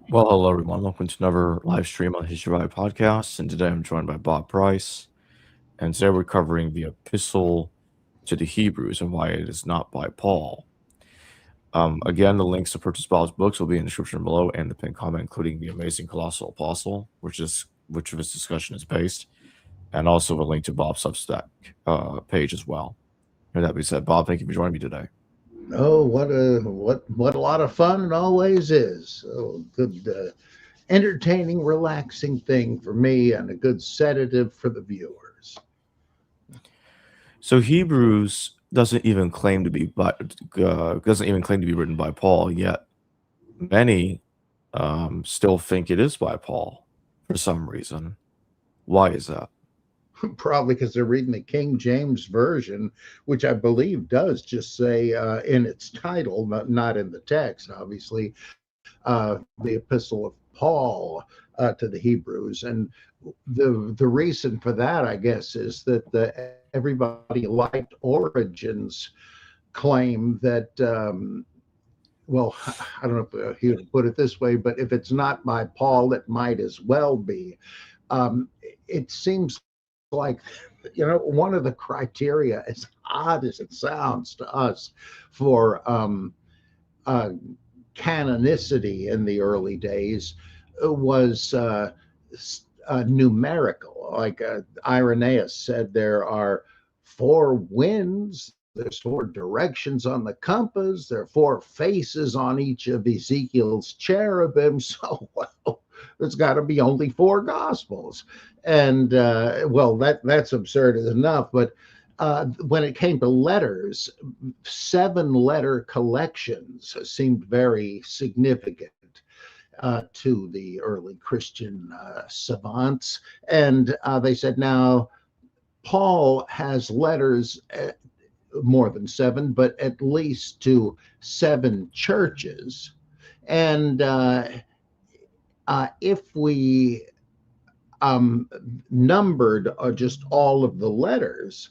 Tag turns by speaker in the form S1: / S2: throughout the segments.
S1: Well, hello everyone. Welcome to another live stream on History Vibe Podcast. And today I'm joined by Bob Price. And today we're covering the Epistle to the Hebrews and why it is not by Paul. Again, the links to purchase Bob's books will be in the description below and the pinned comment, including the Amazing Colossal Apostle, which of this discussion is based, and also a link to Bob's Substack page as well. And that being said, Bob, thank you for joining me today.
S2: Oh, what a lot of fun it always is. Oh, good, entertaining, relaxing thing for me, and a good sedative for the viewers.
S1: So Hebrews doesn't even claim to be written by Paul, yet many still think it is by Paul for some reason. Why is that?
S2: Probably because they're reading the King James version, which I believe does just say in its title, not in the text, obviously, the Epistle of Paul to the Hebrews, and the reason for that, I guess, is that everybody liked Origen's claim that well, I don't know if he would put it this way, but if it's not by Paul, it might as well be. It seems like, one of the criteria, as odd as it sounds to us, for uh, canonicity in the early days was numerical. Like Irenaeus said, there are four winds, there's four directions on the compass, there are four faces on each of Ezekiel's cherubim. So, well, there's got to be only four gospels. And well, that's absurd enough. But when it came to letters, seven letter collections seemed very significant to the early Christian savants. And they said, now, Paul has letters, more than seven, but at least to seven churches. And if we numbered just all of the letters,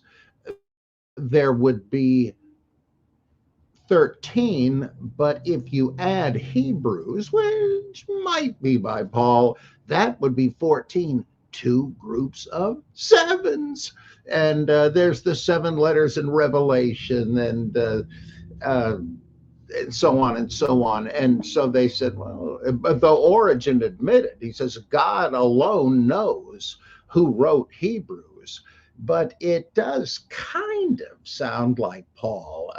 S2: there would be 13, but if you add Hebrews, which might be by Paul, that would be 14, two groups of sevens. And there's the seven letters in Revelation, uh, and so on and so on. And so they said, well, though Origen admitted, he says, God alone knows who wrote Hebrews, but it does kind of sound like Paul,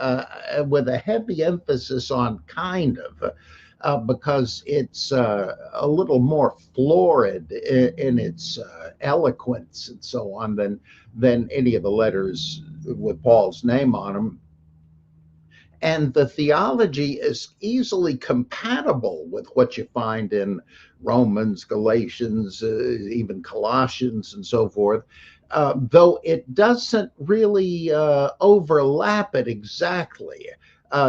S2: with a heavy emphasis on kind of, because it's a little more florid in its eloquence and so on than any of the letters with Paul's name on them. And the theology is easily compatible with what you find in Romans, Galatians, even Colossians, and so forth, though it doesn't really overlap it exactly.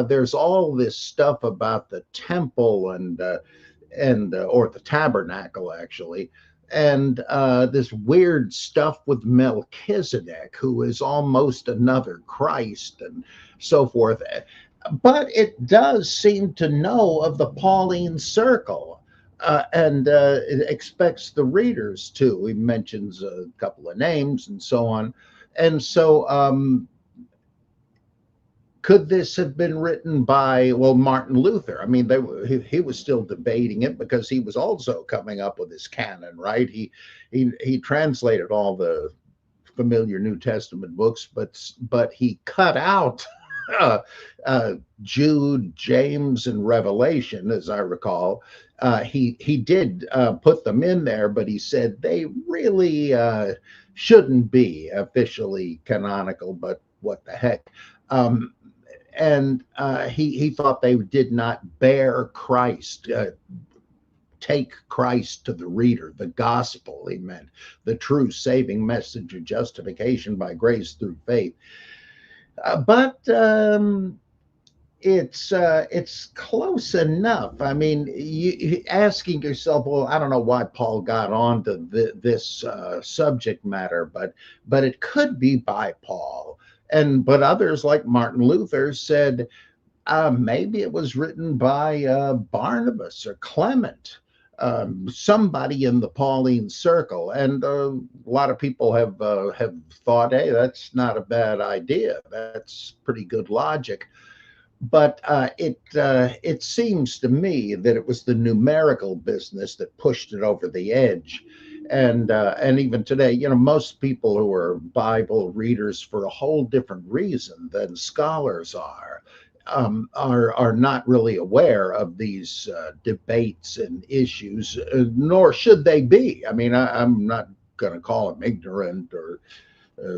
S2: There's all this stuff about the temple and or the tabernacle, actually, and this weird stuff with Melchizedek, who is almost another Christ, and so forth. But it does seem to know of the Pauline circle, and it expects the readers to. He mentions a couple of names and so on. And so, could this have been written by, well, Martin Luther? I mean, he was still debating it because he was also coming up with his canon, right? He translated all the familiar New Testament books, but he cut out uh, Jude, James, and Revelation, as I recall. He did put them in there, but he said they really shouldn't be officially canonical. But what the heck? Um, and he thought they did not bear Christ. Take Christ to the reader, the gospel, he meant, the true saving message of justification by grace through faith. But it's close enough. I mean, asking yourself, well, I don't know why Paul got on to this subject matter, but it could be by Paul. But others like Martin Luther said maybe it was written by Barnabas or Clement. somebody in the Pauline circle, and a lot of people have thought, hey, that's not a bad idea. That's pretty good logic. But it seems to me that it was the numerical business that pushed it over the edge. And even today, most people who are Bible readers for a whole different reason than scholars are not really aware of these debates and issues, nor should they be. I mean, I'm not going to call them ignorant or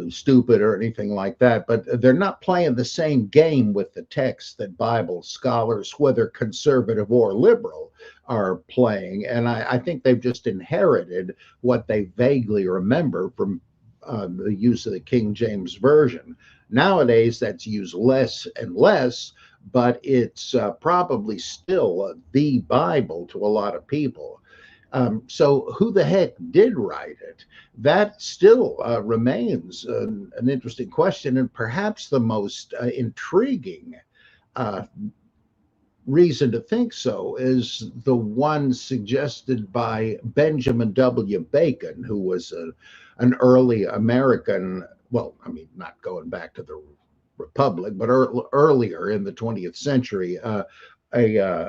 S2: stupid or anything like that, but they're not playing the same game with the text that Bible scholars, whether conservative or liberal, are playing. And I think they've just inherited what they vaguely remember from the use of the King James Version. Nowadays, that's used less and less, but it's probably still the Bible to a lot of people. So who the heck did write it? That still remains an interesting question, and perhaps the most intriguing uh, reason to think so is the one suggested by Benjamin W. Bacon, who was an early American, well, I mean, not going back to the Republic, but earlier in the 20th century, a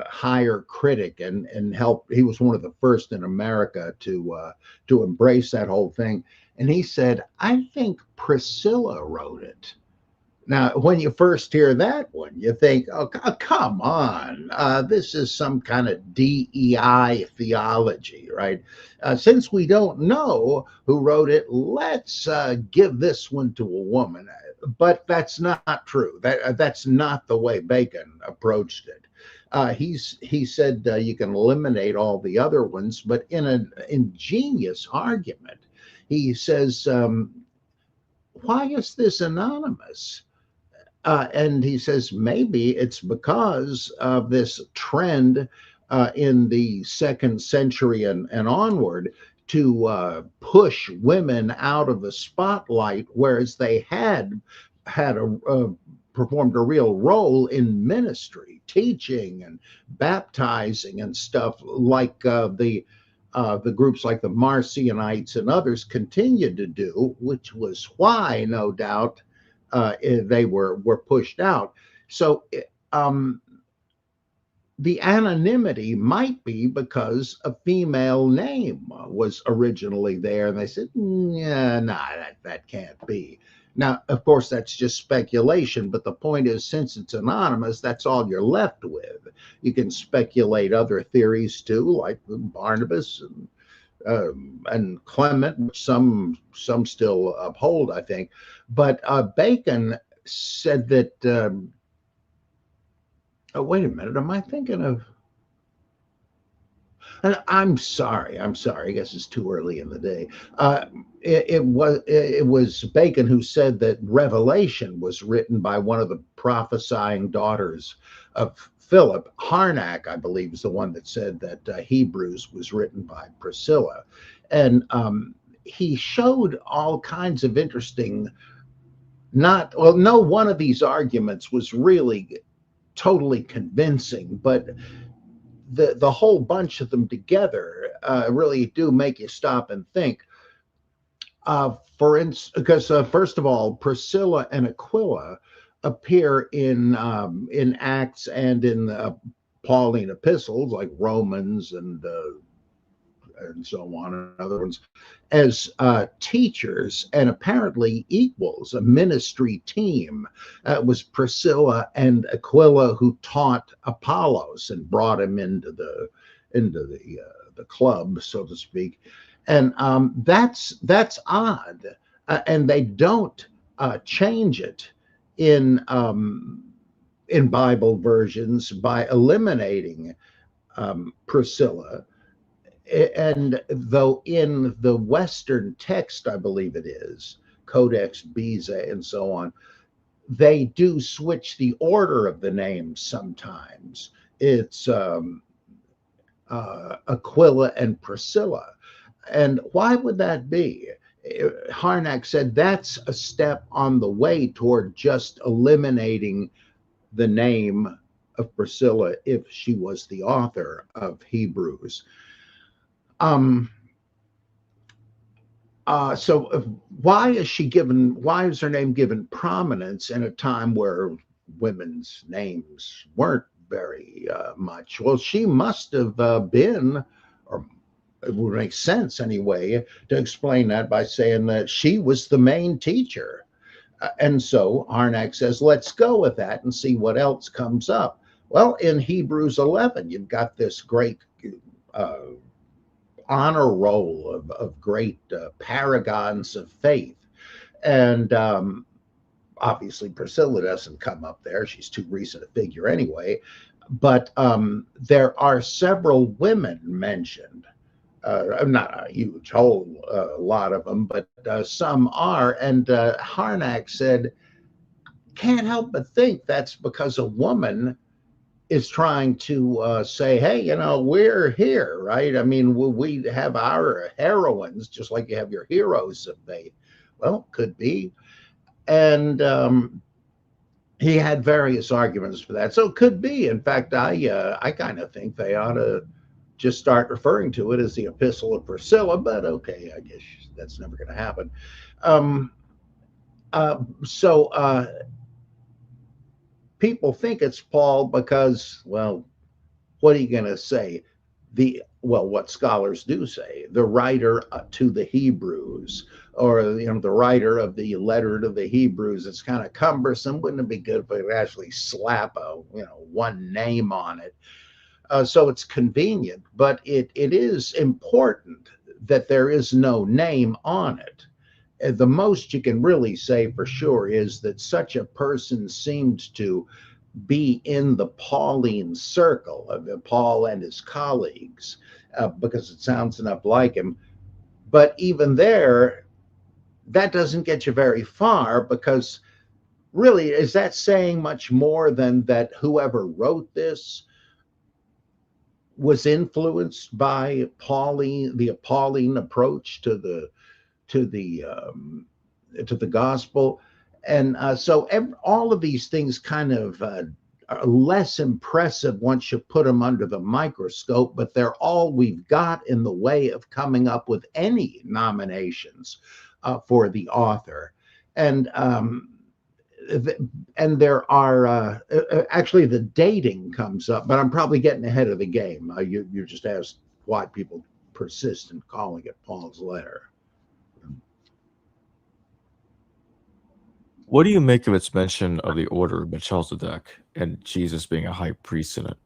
S2: higher critic and helped. He was one of the first in America to embrace that whole thing. And he said, "I think Priscilla wrote it." Now, when you first hear that one, you think, "Oh, come on, this is some kind of DEI theology, right? Since we don't know who wrote it, let's give this one to a woman." But that's not true. That's not the way Bacon approached it. He said you can eliminate all the other ones, but in an ingenious argument, he says, "Why is this anonymous?" And he says maybe it's because of this trend in the second century and onward to push women out of the spotlight, whereas they had performed a real role in ministry, teaching and baptizing and stuff like the groups like the Marcionites and others continued to do, which was why, no doubt, they were pushed out. So the anonymity might be because a female name was originally there, and they said, "Yeah, nah, that can't be." Now, of course, that's just speculation, but the point is, since it's anonymous, that's all you're left with. You can speculate other theories too, like Barnabas and Clement, which some still uphold, I think. But Bacon said that. Oh, wait a minute. Am I thinking of? I'm sorry. I'm sorry. I guess it's too early in the day. It was Bacon who said that Revelation was written by one of the prophesying daughters of Philip. Harnack, I believe, is the one that said that Hebrews was written by Priscilla, and he showed all kinds of interesting. Not well. No one of these arguments was really totally convincing, but the whole bunch of them together really do make you stop and think. For instance, because first of all, Priscilla and Aquila appear in Acts and in the Pauline epistles like Romans and so on, and other ones, as teachers and apparently equals, a ministry team. It was Priscilla and Aquila who taught Apollos and brought him into the club, so to speak. And that's odd, and they don't change it in Bible versions by eliminating Priscilla. And though in the Western text, I believe it is Codex Bezae and so on, they do switch the order of the names sometimes. It's Aquila and Priscilla. And why would that be? Harnack said that's a step on the way toward just eliminating the name of Priscilla if she was the author of Hebrews. Um, so why is she given? Why is her name given prominence in a time where women's names weren't very much? Well, she must have been, or it would make sense anyway, to explain that by saying that she was the main teacher. And so Harnack says, let's go with that and see what else comes up. Well, in Hebrews 11, you've got this great uh, honor roll of great paragons of faith. And obviously, Priscilla doesn't come up there. She's too recent a figure anyway. But there are several women mentioned. Not a huge whole lot of them, but some are. And Harnack said, can't help but think that's because a woman is trying to say, hey, we're here, right? I mean, we have our heroines, just like you have your heroes of faith. Well, could be. And he had various arguments for that. So it could be. In fact, I kind of think they ought to just start referring to it as the Epistle of Priscilla, but okay, I guess that's never going to happen. Um, so people think it's Paul because, well, what are you going to say? What scholars do say, the writer to the Hebrews, or the writer of the letter to the Hebrews. It's kind of cumbersome. Wouldn't it be good if I could actually slap one name on it? So it's convenient, but it is important that there is no name on it. The most you can really say for sure is that such a person seemed to be in the Pauline circle of Paul and his colleagues, because it sounds enough like him. But even there, that doesn't get you very far, because really, is that saying much more than that whoever wrote this was influenced by the Pauline approach to the gospel? And so all of these things kind of are less impressive once you put them under the microscope, but they're all we've got in the way of coming up with any nominations for the author. And there are actually, the dating comes up, but I'm probably getting ahead of the game. You just asked why people persist in calling it Paul's letter.
S1: What do you make of its mention of the order of Melchizedek and Jesus being a high priest in it?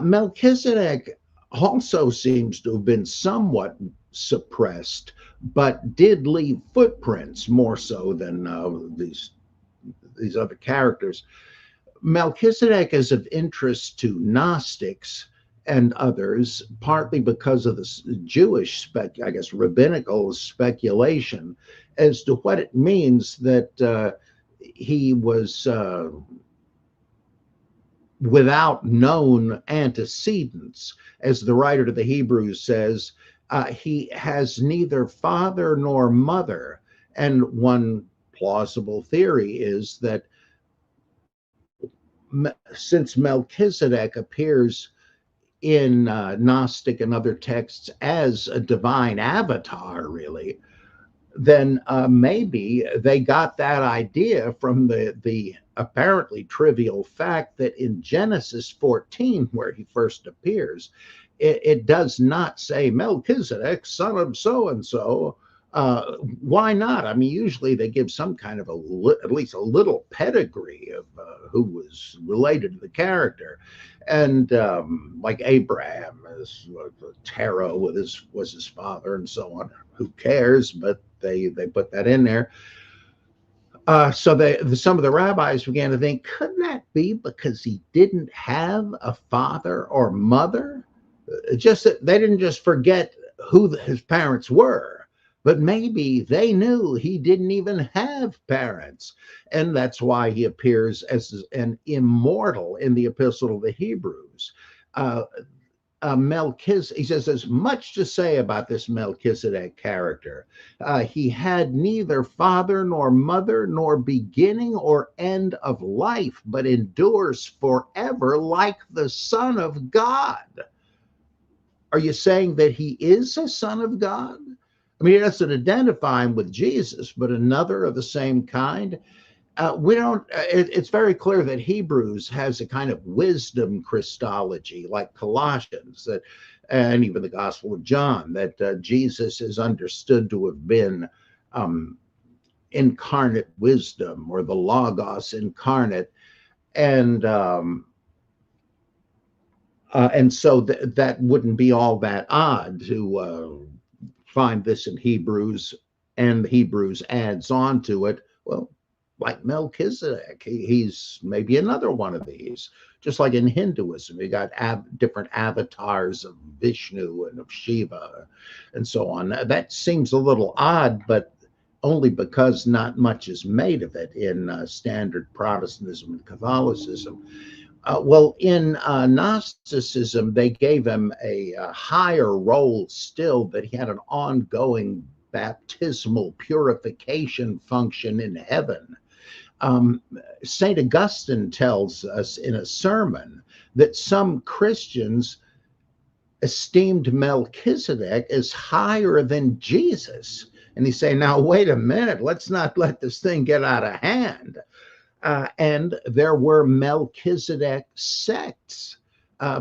S2: Melchizedek also seems to have been somewhat suppressed, but did leave footprints more so than these other characters. Melchizedek is of interest to Gnostics and others, partly because of the Jewish, I guess, rabbinical speculation as to what it means that he was without known antecedents. As the writer to the Hebrews says, he has neither father nor mother. And one plausible theory is that since Melchizedek appears in Gnostic and other texts as a divine avatar, really, then maybe they got that idea from the apparently trivial fact that in Genesis 14, where he first appears, it does not say Melchizedek, son of so-and-so. Why not? I mean, usually they give some kind of at least a little pedigree of who was related to the character. And like Abraham, Terah was his father, and so on. Who cares? But they put that in there. So some of the rabbis began to think, couldn't that be because he didn't have a father or mother? Just that they didn't just forget who his parents were, but maybe they knew he didn't even have parents. And that's why he appears as an immortal in the Epistle to the Hebrews. Melchizedek, he says, there's much to say about this Melchizedek character. He had neither father nor mother, nor beginning or end of life, but endures forever like the Son of God. are you saying that he is a son of God? I mean, he doesn't identify him with Jesus, but another of the same kind. We don't. It's very clear that Hebrews has a kind of wisdom Christology, like Colossians, that, and even the Gospel of John, that Jesus is understood to have been um, incarnate wisdom, or the Logos incarnate, and so that wouldn't be all that odd to find this in Hebrews, and Hebrews adds on to it. Well, like Melchizedek, he's maybe another one of these. Just like in Hinduism, you got different avatars of Vishnu and of Shiva and so on. That seems a little odd, but only because not much is made of it in standard Protestantism and Catholicism. Well, in Gnosticism, they gave him a higher role still, that he had an ongoing baptismal purification function in heaven. St. Augustine tells us in a sermon that some Christians esteemed Melchizedek as higher than Jesus. And he's saying, now, wait a minute, let's not let this thing get out of hand. And there were Melchizedek sects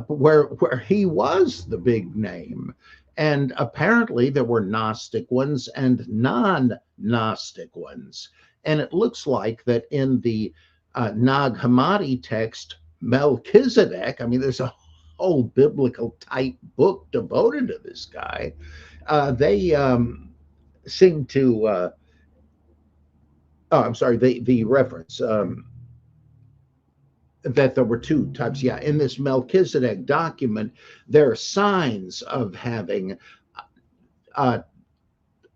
S2: where he was the big name. And apparently there were Gnostic ones and non-Gnostic ones. And it looks like that in the Nag Hammadi text, Melchizedek, I mean, there's a whole biblical type book devoted to this guy. They seem to oh, I'm sorry, the reference that there were two types. Yeah, in this Melchizedek document, there are signs of having a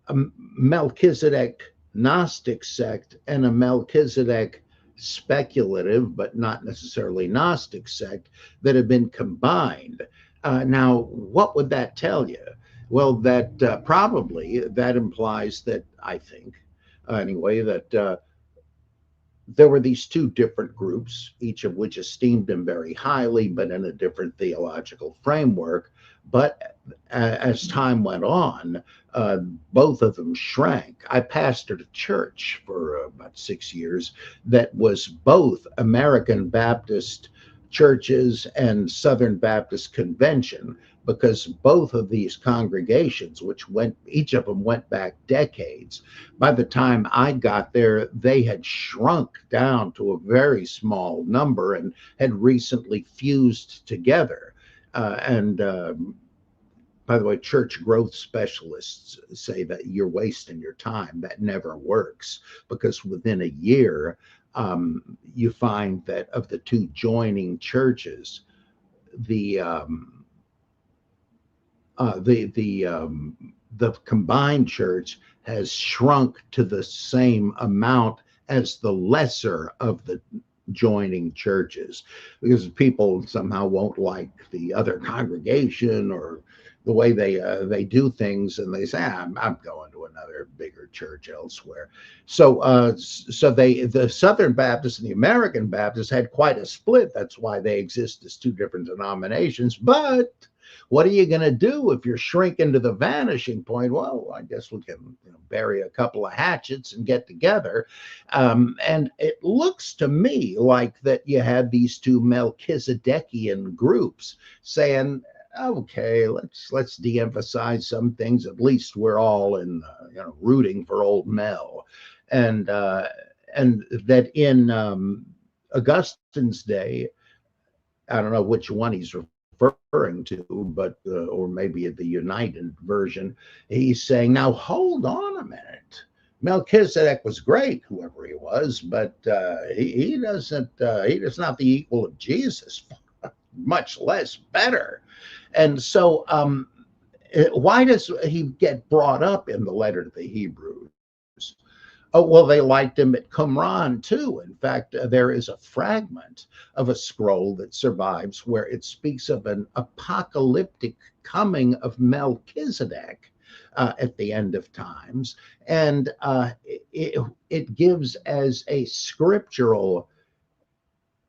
S2: Melchizedek Gnostic sect and a Melchizedek speculative, but not necessarily Gnostic sect, that have been combined. Now, what would that tell you? Well, that probably that implies that, I think, anyway, that there were these two different groups, each of which esteemed him very highly, but in a different theological framework. But as time went on, both of them shrank. I pastored a church for about 6 years that was both American Baptist churches and Southern Baptist Convention, because both of these congregations, each of them went back decades. By the time I got there, they had shrunk down to a very small number and had recently fused together. And by the way, church growth specialists say that you're wasting your time. That never works, because within a year, you find that of the two joining churches, the combined church has shrunk to the same amount as the lesser of the joining churches, because people somehow won't like the other congregation or the way they do things, and they say, I'm going to another bigger church elsewhere. So the Southern Baptists and the American Baptists had quite a split. That's why they exist as two different denominations. But what are you going to do if you're shrinking to the vanishing point? Well, I guess we can bury a couple of hatchets and get together. And it looks to me like that you had these two Melchizedekian groups saying, okay, let's de-emphasize some things. At least we're all in rooting for old Mel, and that in Augustine's day, I don't know which one he's referring to, but or maybe the United version, he's saying, now hold on a minute. Melchizedek was great, whoever he was, but he is not the equal of Jesus, much less better. And so why does he get brought up in the letter to the Hebrews? Oh, well, they liked him at Qumran too. In fact, there is a fragment of a scroll that survives where it speaks of an apocalyptic coming of Melchizedek at the end of times. And it gives as a scriptural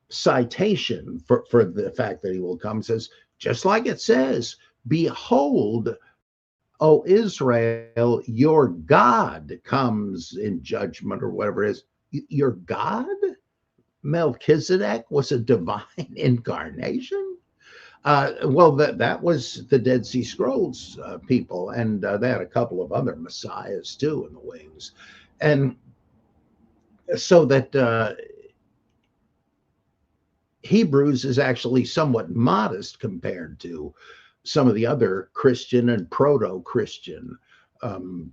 S2: citation for the fact that he will come. It says, just like it says, Behold, O Israel, your God comes in judgment, or whatever it is. Your God? Melchizedek was a divine incarnation? Well, that was the Dead Sea Scrolls people, and they had a couple of other messiahs too in the wings. And so that Hebrews is actually somewhat modest compared to some of the other Christian and proto-Christian um,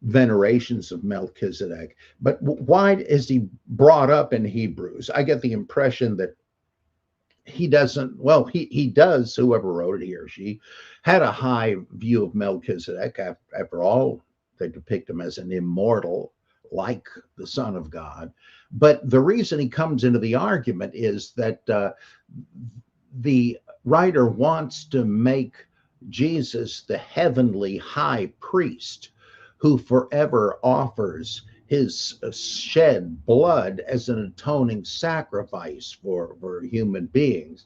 S2: venerations of Melchizedek. But why is he brought up in Hebrews? I get the impression that he doesn't, well, he does, whoever wrote it, he or she, had a high view of Melchizedek. After all, they depict him as an immortal, like the Son of God. But the reason he comes into the argument is that the writer wants to make Jesus the heavenly high priest who forever offers his shed blood as an atoning sacrifice for human beings.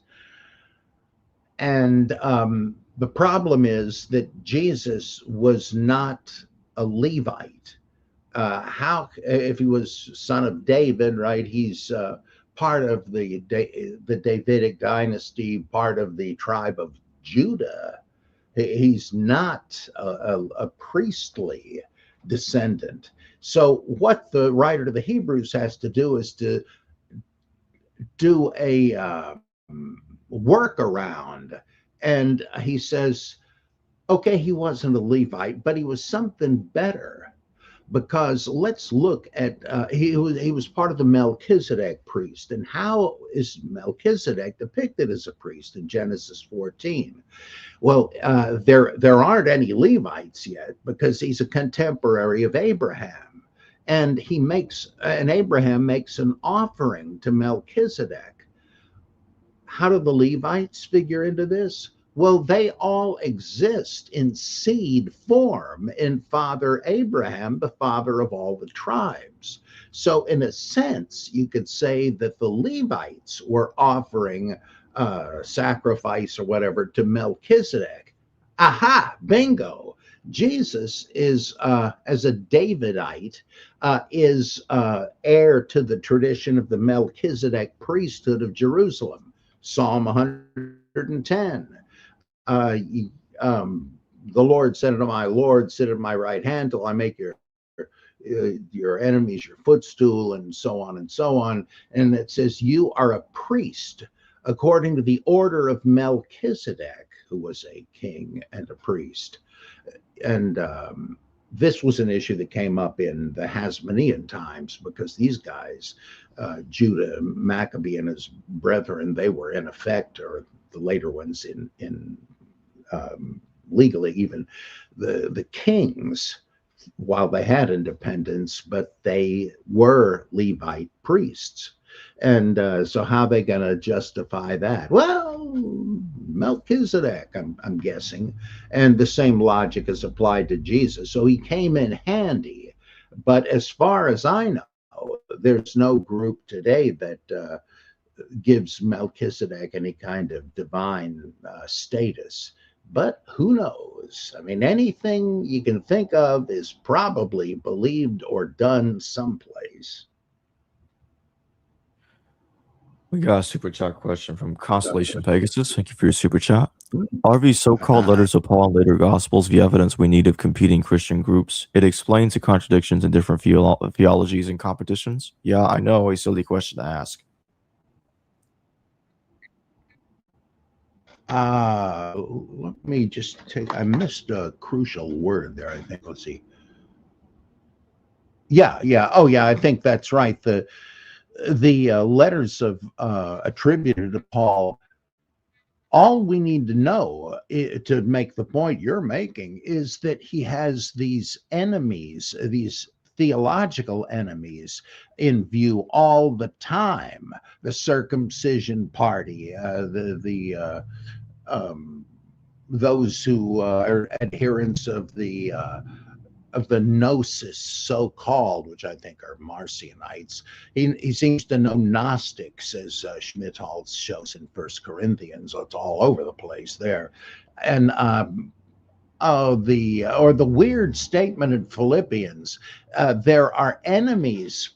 S2: And the problem is that Jesus was not a Levite. How, if he was son of David, right? He's part of the Davidic dynasty, part of the tribe of Judah. He's not a priestly descendant. So what the writer to the Hebrews has to do is to do a workaround. And he says, okay, he wasn't a Levite, but he was something better. Because let's look at he was part of the Melchizedek priest, and how is Melchizedek depicted as a priest in Genesis 14? Well, there aren't any Levites yet because he's a contemporary of Abraham, and Abraham makes an offering to Melchizedek. How do the Levites figure into this? Well, they all exist in seed form in Father Abraham, the father of all the tribes. So, in a sense, you could say that the Levites were offering sacrifice or whatever to Melchizedek. Aha, bingo. Jesus is, as a Davidite, is heir to the tradition of the Melchizedek priesthood of Jerusalem. Psalm 110. The Lord said unto my Lord, sit at my right hand till I make your enemies your footstool, and so on and so on. And it says, you are a priest according to the order of Melchizedek, who was a king and a priest. And this was an issue that came up in the Hasmonean times because these guys, Judah, Maccabee, and his brethren, they were in effect, or the later ones in legally even the kings, while they had independence, but they were Levite priests. And so how are they going to justify that? Well, Melchizedek, I'm guessing. And the same logic is applied to Jesus. So he came in handy. But as far as I know, there's no group today that gives Melchizedek any kind of divine status. But who knows? I mean, anything you can think of is probably believed or done someplace.
S1: We got a super chat question from Constellation Pegasus. Thank you for your super chat. Are these so-called letters of Paul and later Gospels the evidence we need of competing Christian groups? It explains the contradictions in different theologies and competitions. Yeah, I know, a silly question to ask.
S2: Let me just I missed a crucial word there, I think. Let's see. Yeah. Oh, yeah, I think that's right. The letters of attributed to Paul, all we need to know to make the point you're making is that he has these enemies, these theological enemies in view all the time. The circumcision party, those who are adherents of the of the Gnosis, so-called, which I think are Marcionites. He seems to know Gnostics, as Schmidtholz shows in First Corinthians. So it's all over the place there. And the weird statement in Philippians, there are enemies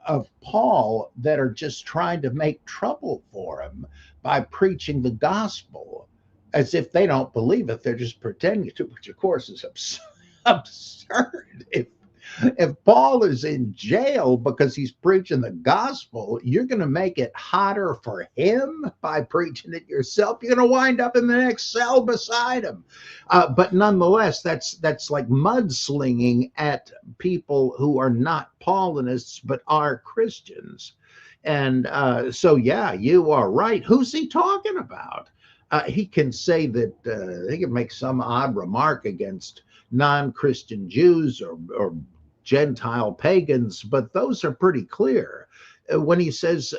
S2: of Paul that are just trying to make trouble for him by preaching the gospel, as if they don't believe it. They're just pretending to, which of course is absurd. If Paul is in jail because he's preaching the gospel, you're going to make it hotter for him by preaching it yourself. You're going to wind up in the next cell beside him. But nonetheless, that's like mudslinging at people who are not Paulinists but are Christians. And so, yeah, you are right. Who's he talking about? He can say that he can make some odd remark against non-Christian Jews or Gentile pagans, but those are pretty clear. When he says,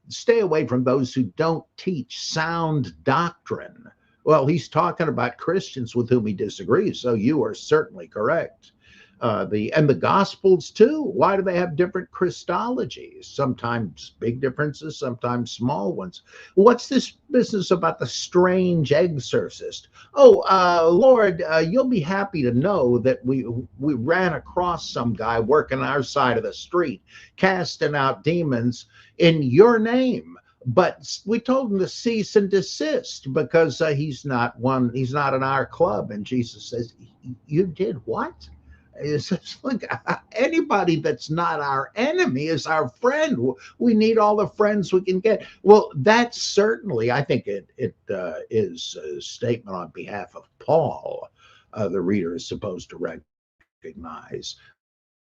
S2: stay away from those who don't teach sound doctrine, well, he's talking about Christians with whom he disagrees. So you are certainly correct. The Gospels too. Why do they have different Christologies? Sometimes big differences, sometimes small ones. What's this business about the strange exorcist? Oh, Lord, you'll be happy to know that we ran across some guy working our side of the street, casting out demons in your name. But we told him to cease and desist because he's not in our club. And Jesus says, you did what? It's like, anybody that's not our enemy is our friend. We need all the friends we can get. Well, that's certainly, I think it is a statement on behalf of Paul. The reader is supposed to recognize.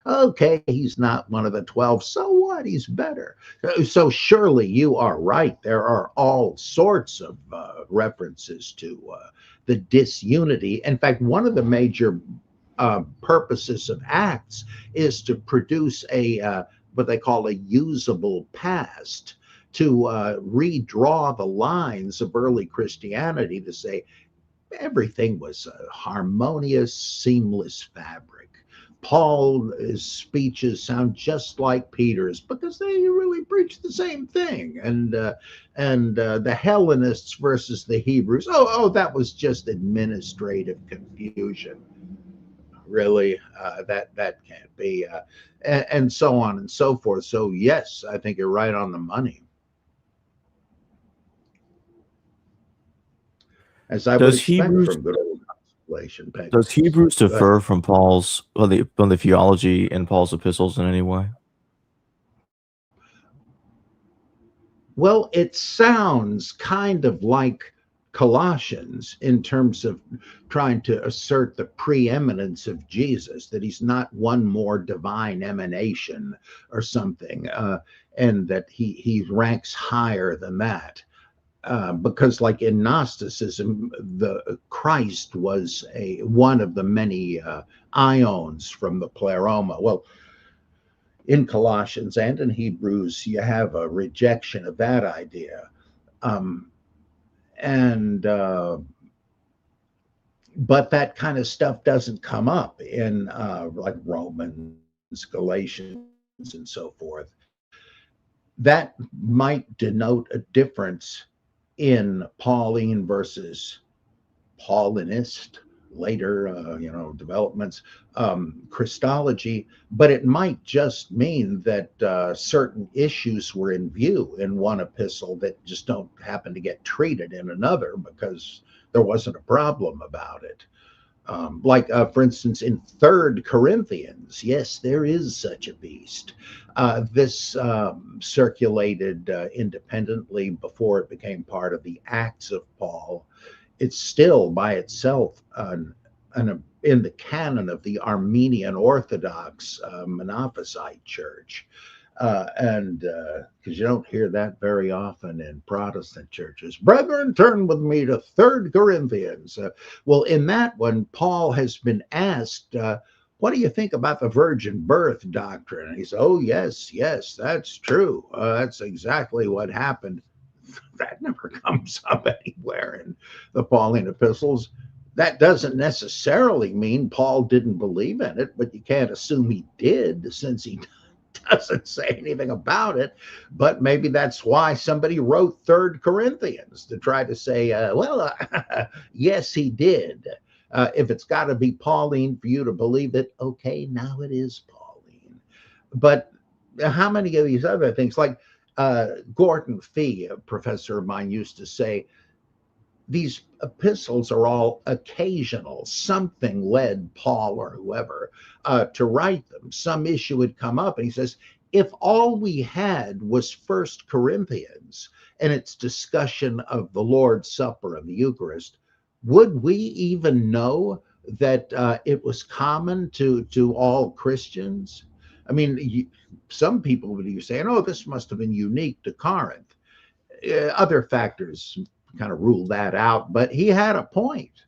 S2: Okay, he's not one of the 12. So what? He's better. So surely you are right. There are all sorts of references to the disunity. In fact, one of the major purposes of Acts is to produce a what they call a usable past, to redraw the lines of early Christianity to say everything was a harmonious, seamless fabric. Paul's speeches sound just like Peter's because they really preach the same thing. And the Hellenists versus the Hebrews, that was just administrative confusion. Really, that can't be, and so on and so forth. So yes, I think you're right on the money. As I would expect from good old constellation pagans.
S1: Does Hebrews differ from Paul's from the theology in Paul's epistles in any way?
S2: Well, it sounds kind of like Colossians in terms of trying to assert the preeminence of Jesus, that he's not one more divine emanation or something, and that he ranks higher than that. Because like in Gnosticism, the Christ was one of the many ions from the pleroma. Well, in Colossians and in Hebrews, you have a rejection of that idea. But that kind of stuff doesn't come up in like Romans, Galatians, and so forth. That might denote a difference in Pauline versus Paulinist, later developments, Christology, but it might just mean that certain issues were in view in one epistle that just don't happen to get treated in another because there wasn't a problem about it. Like, for instance, in 3 Corinthians, yes, there is such a beast. This circulated independently before it became part of the Acts of Paul. It's still by itself in the canon of the Armenian Orthodox Monophysite Church. And because you don't hear that very often in Protestant churches. Brethren, turn with me to 3 Corinthians. Well, in that one, Paul has been asked, what do you think about the virgin birth doctrine? And he said, oh, yes, that's true. That's exactly what happened. That never comes up anywhere in the Pauline epistles. That doesn't necessarily mean Paul didn't believe in it, but you can't assume he did since he doesn't say anything about it. But maybe that's why somebody wrote Third Corinthians, to try to say, yes, he did. If it's got to be Pauline for you to believe it, okay, now it is Pauline. But how many of these other things, like Gordon Fee, a professor of mine, used to say, these epistles are all occasional. Something led Paul or whoever to write them. Some issue had come up, and he says, if all we had was First Corinthians and its discussion of the Lord's Supper and the Eucharist, would we even know that it was common to all Christians? I mean, some people would be saying, "Oh, this must have been unique to Corinth." Other factors kind of rule that out, but he had a point.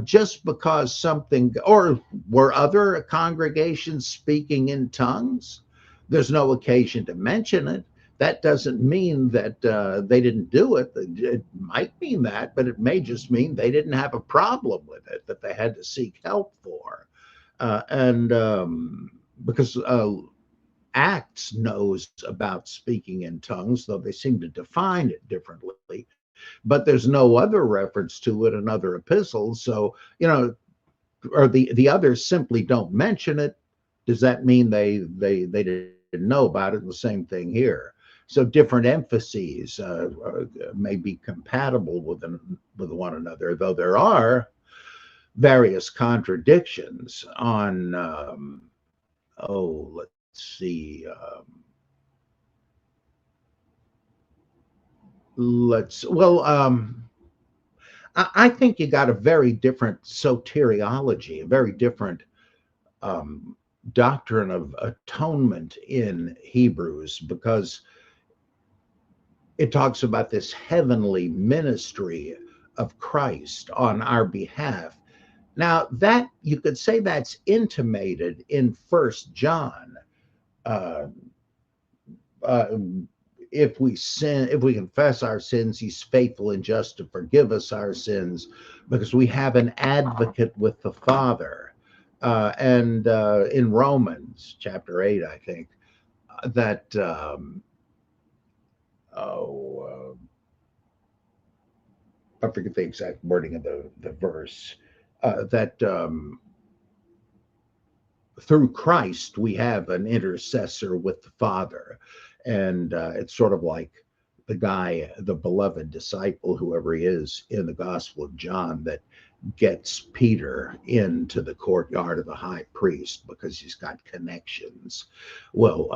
S2: Just because something, or were other congregations speaking in tongues? There's no occasion to mention it. That doesn't mean that they didn't do it. It might mean that, but it may just mean they didn't have a problem with it that they had to seek help for. And because Acts knows about speaking in tongues, though they seem to define it differently. But there's no other reference to it in other epistles. So, or the others simply don't mention it. Does that mean they didn't know about it? And the same thing here. So different emphases may be compatible with one another, though there are various contradictions on. Let's see. I think you got a very different soteriology, a very different um, doctrine of atonement in Hebrews, because it talks about this heavenly ministry of Christ on our behalf. Now, that you could say that's intimated in First John. Uh, uh, if we sin, if we confess our sins, he's faithful and just to forgive us our sins, because we have an advocate with the Father. And in Romans chapter 8, I think, that, I forget the exact wording of the verse, that through Christ we have an intercessor with the Father. And it's sort of like the guy, the beloved disciple, whoever he is in the Gospel of John, that gets Peter into the courtyard of the high priest because he's got connections. Well,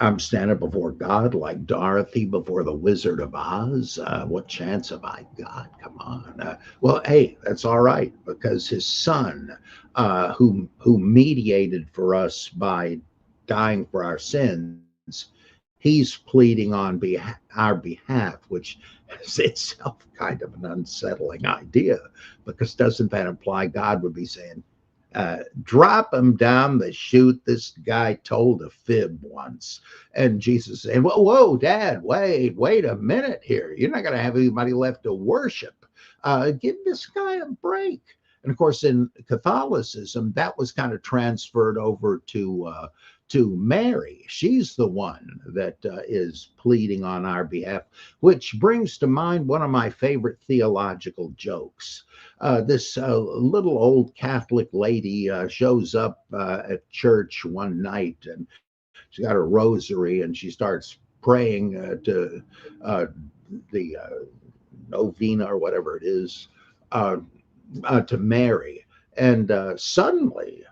S2: I'm standing before God like Dorothy before the Wizard of Oz. What chance have I got? Come on. Well, hey, that's all right, because his son, who mediated for us by dying for our sins, he's pleading on our behalf, which is itself kind of an unsettling idea, because doesn't that imply God would be saying, drop him down the chute? This guy told a fib once. And Jesus saying, whoa, Dad, wait a minute here. You're not going to have anybody left to worship. Give this guy a break. And of course, in Catholicism, that was kind of transferred over to Mary. She's the one that is pleading on our behalf, which brings to mind one of my favorite theological jokes. This little old Catholic lady shows up at church one night, and she's got a rosary, and she starts praying to the novena or whatever it is, to Mary. And suddenly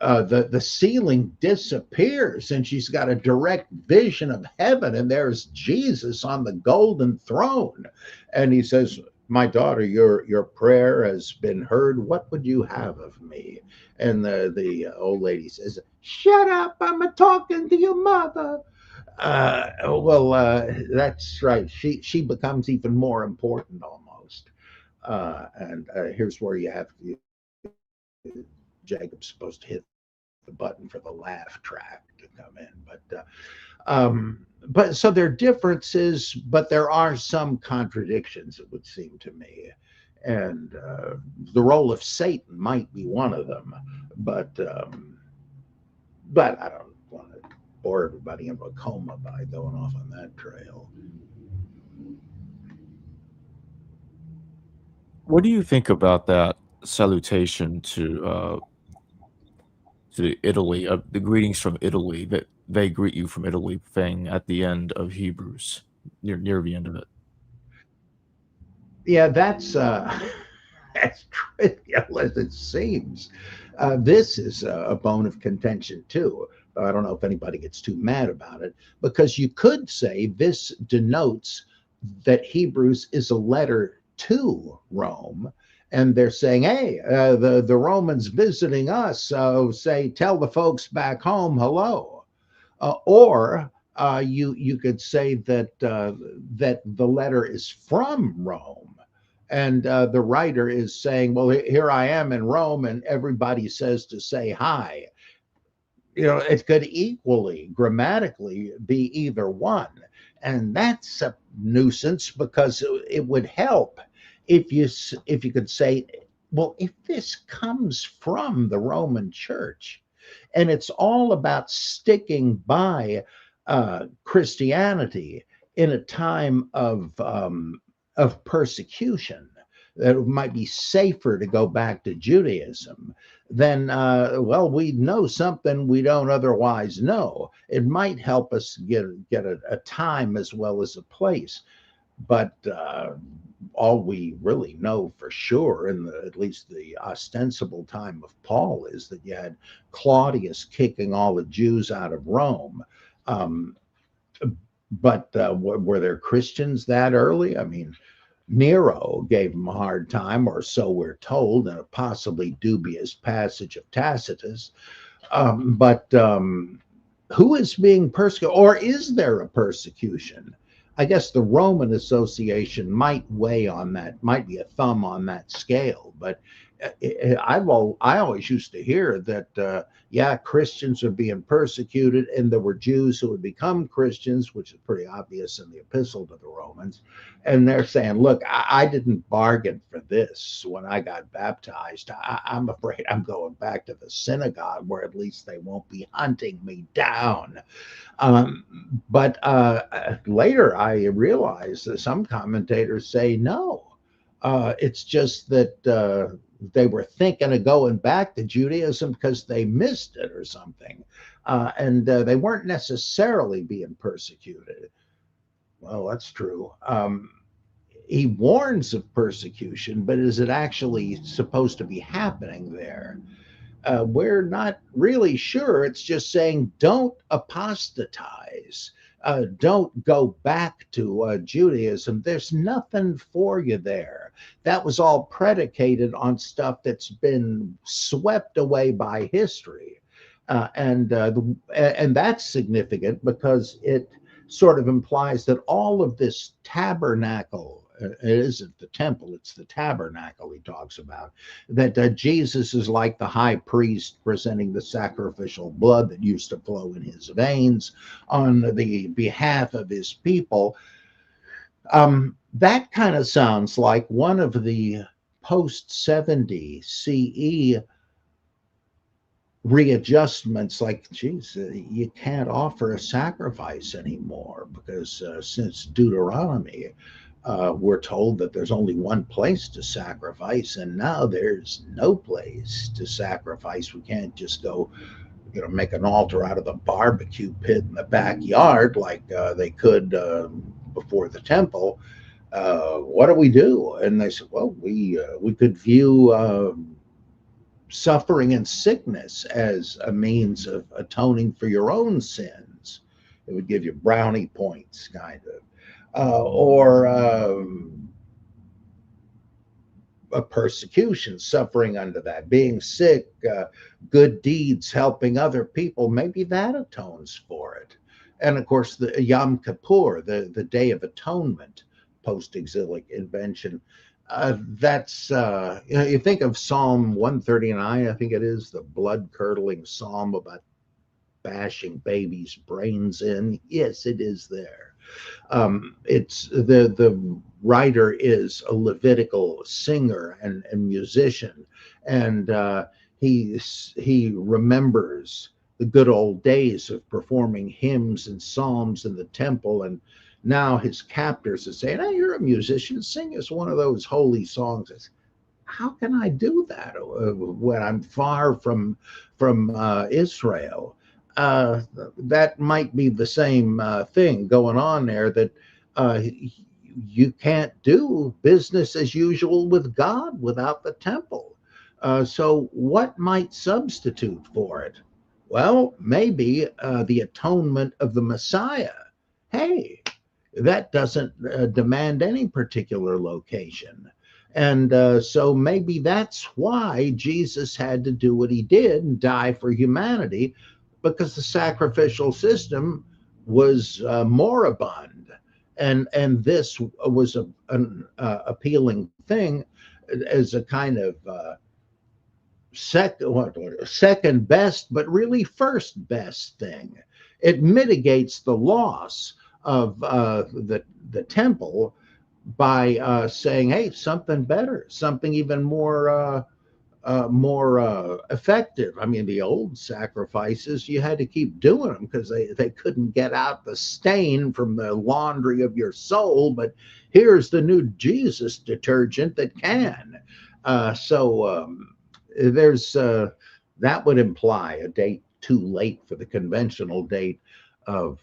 S2: the ceiling disappears, and she's got a direct vision of heaven, and there's Jesus on the golden throne. And he says, my daughter, your prayer has been heard. What would you have of me? And the old lady says, shut up, I'm a talking to your mother. That's right. She becomes even more important almost. And here's where you have to, Jacob's supposed to hit the button for the laugh track to come in. but so there are differences, but there are some contradictions, it would seem to me. And the role of Satan might be one of them, but I don't want to bore everybody into a coma by going off on that trail.
S1: What do you think about that salutation to Italy, the greetings from Italy, that they greet you from Italy thing at the end of Hebrews, near the end of it?
S2: Yeah, that's as trivial as it seems. This is a bone of contention too. I don't know if anybody gets too mad about it, because you could say this denotes that Hebrews is a letter to Rome, and they're saying, "Hey, the Romans visiting us, so say tell the folks back home hello." Or you could say that that the letter is from Rome, and the writer is saying, "Well, here I am in Rome, and everybody says to say hi." You know, it could equally grammatically be either one, and that's a nuisance because it would help if you could say, well, if this comes from the Roman Church, and it's all about sticking by Christianity in a time of persecution, that it might be safer to go back to Judaism, then well, we know something we don't otherwise know. It might help us get a time as well as a place, but all we really know for sure, in at least the ostensible time of Paul, is that you had Claudius kicking all the Jews out of Rome. Um, but were there Christians that early? I mean, Nero gave them a hard time, or so we're told, in a possibly dubious passage of Tacitus. But who is being persecuted, or is there a persecution? I guess the Roman association might weigh on that, might be a thumb on that scale. But I always used to hear that yeah, Christians are being persecuted, and there were Jews who would become Christians, which is pretty obvious in the epistle to the Romans. And they're saying, look, I didn't bargain for this when I got baptized. I'm afraid I'm going back to the synagogue, where at least they won't be hunting me down. But later I realized that some commentators say no. It's just that they were thinking of going back to Judaism because they missed it or something. And they weren't necessarily being persecuted. Well, that's true. He warns of persecution, but is it actually supposed to be happening there? We're not really sure. It's just saying don't apostatize. Don't go back to Judaism. There's nothing for you there. That was all predicated on stuff that's been swept away by history. And that's significant because it sort of implies that all of this tabernacle, it isn't the temple, it's the tabernacle he talks about, that Jesus is like the high priest presenting the sacrificial blood that used to flow in his veins on the behalf of his people. That kind of sounds like one of the post 70 CE readjustments, like, geez, you can't offer a sacrifice anymore because since Deuteronomy, we're told that there's only one place to sacrifice, and now there's no place to sacrifice. We can't just go, make an altar out of the barbecue pit in the backyard like they could before the temple. What do we do? And they said, well, we could view suffering and sickness as a means of atoning for your own sins. It would give you brownie points, kind of. Or a persecution, suffering under that, being sick, good deeds, helping other people, maybe that atones for it. And of course, the Yom Kippur, the Day of Atonement, post-exilic invention, that's you think of Psalm 139, I think it is, the blood curdling psalm about bashing babies' brains in. Yes, it is there. It's the writer is a Levitical singer and musician, and he remembers the good old days of performing hymns and psalms in the temple, and now his captors are saying, "Hey, you're a musician. Sing us one of those holy songs." How can I do that when I'm far from Israel? That might be the same thing going on there, that you can't do business as usual with God without the temple. So what might substitute for it? Well, maybe the atonement of the Messiah. Hey, that doesn't demand any particular location. And so maybe that's why Jesus had to do what he did and die for humanity, because the sacrificial system was moribund. And this was an appealing thing as a kind of second best, but really first best thing. It mitigates the loss of the temple by saying, "Hey, something better, something even more effective." I mean, the old sacrifices, you had to keep doing them because they couldn't get out the stain from the laundry of your soul. But here's the new Jesus detergent that can. There's that would imply a date too late for the conventional date of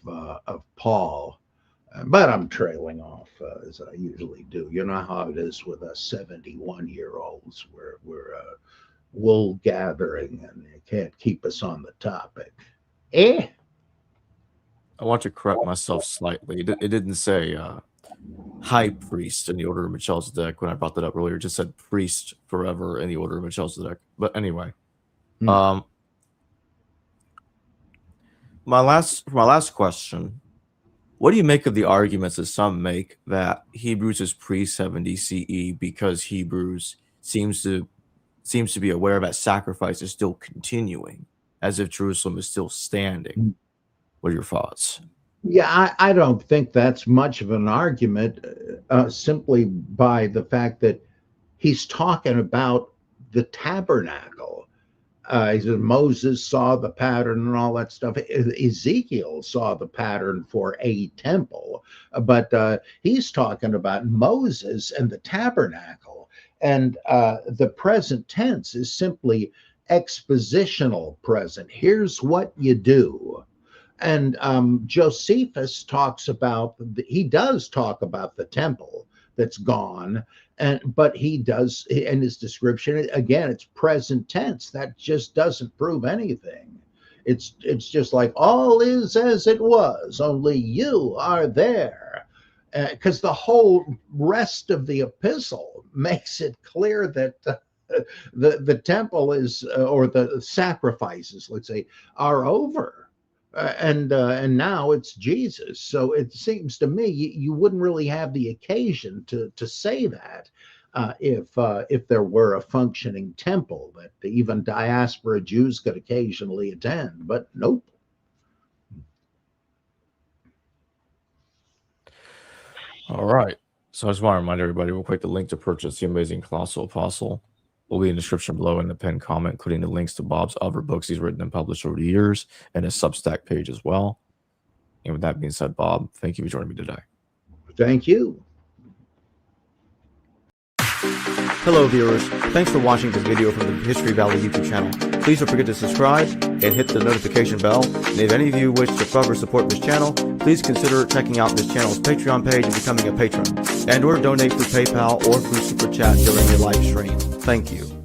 S2: Paul. But I'm trailing off as I usually do. You know how it is with us 71-year-olds. We're wool gathering, and you can't keep us on the topic.
S1: I want to correct myself slightly. It didn't say high priest in the order of Melchizedek when I brought that up earlier. It just said priest forever in the order of Melchizedek. But anyway, my last question: what do you make of the arguments that some make that Hebrews is pre-70 CE because Hebrews seems to be aware that sacrifice is still continuing, as if Jerusalem is still standing? What are your thoughts?
S2: Yeah, I don't think that's much of an argument, simply by the fact that he's talking about the tabernacle. He said Moses saw the pattern and all that stuff. Ezekiel saw the pattern for a temple, but he's talking about Moses and the tabernacle. And the present tense is simply expositional present. Here's what you do. And Josephus he does talk about the temple that's gone, but he does in his description, again, it's present tense. That just doesn't prove anything. It's just like all is as it was, only you are there. Because the whole rest of the epistle makes it clear that the temple is, or the sacrifices, let's say, are over. And now it's Jesus. So it seems to me you wouldn't really have the occasion to say that if there were a functioning temple that even diaspora Jews could occasionally attend. But nope.
S1: All right. So I just want to remind everybody real quick, the link to purchase The Amazing Colossal Apostle will be in the description below in the pinned comment, including the links to Bob's other books he's written and published over the years, and his Substack page as well. And with that being said, Bob, thank you for joining me today.
S2: Thank you.
S1: Hello, viewers. Thanks for watching this video from the History Valley YouTube channel. Please don't forget to subscribe and hit the notification bell. And if any of you wish to further support this channel, please consider checking out this channel's Patreon page and becoming a patron, and/or donate through PayPal or through Super Chat during your live stream. Thank you.